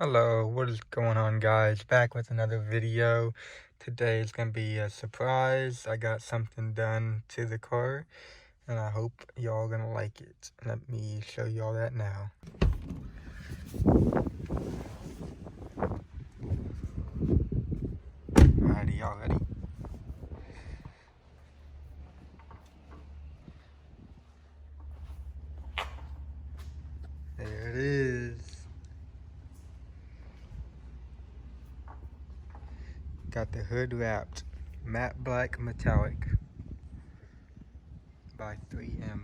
Hello, what is going on, guys? Back with another video. Today is gonna be a surprise. I got something done to the car and I hope y'all gonna like it. Let me show y'all that now. Alrighty, y'all ready? There it is. Got the hood wrapped. Matte black metallic by 3M.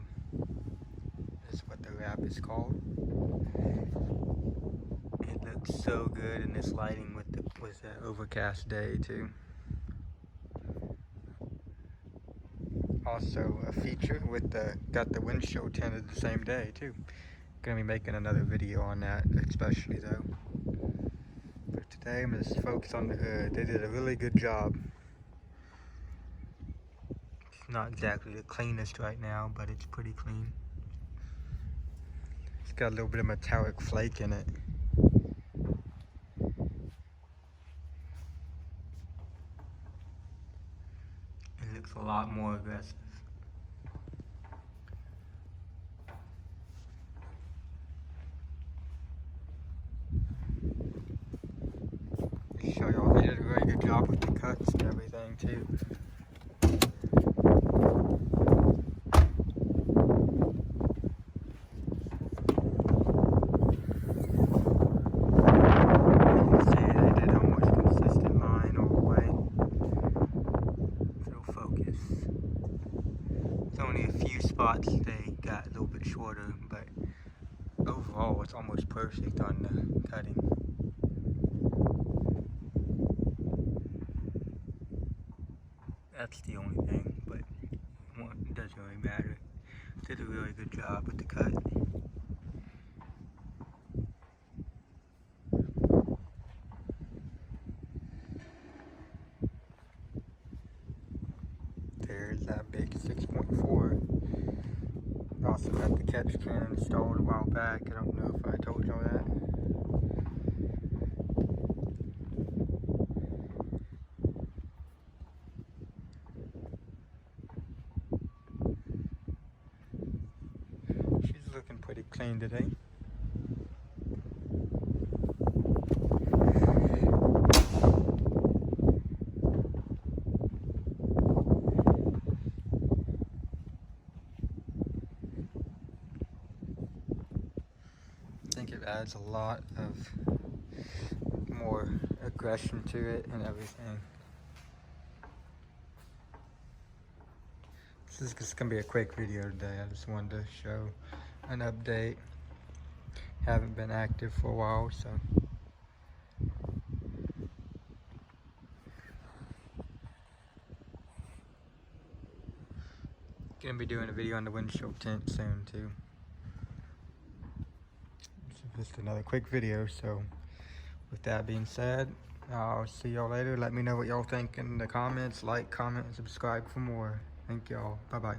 Is what the wrap is called. It looks so good in this lighting with that overcast day too. Also a feature with got the windshield tinted the same day too. Gonna be making another video on that, especially though. For today, I'm just focused on the hood. They did a really good job. It's not exactly the cleanest right now, but it's pretty clean. It's got a little bit of metallic flake in it. It looks a lot more aggressive. Show y'all, they did a really good job with the cuts and everything too. You can see they did almost consistent line all the way. It'll focus. There's only a few spots they got a little bit shorter, but overall it's almost perfect on the cutting. That's the only thing, but it doesn't really matter. Did a really good job with the cut. There's that big 6.4. Also got the catch can installed a while back. I don't know if I told y'all that. She's looking pretty clean today. I think it adds a lot of more aggression to it and everything. This is just gonna be a quick video today. I just wanted to show an update. Haven't been active for a while, so gonna be doing a video on the windshield tint soon too. Just another quick video. So with that being said, I'll see y'all later. Let me know what y'all think in the comments. Like, comment, and subscribe for more. Thank y'all. Bye bye.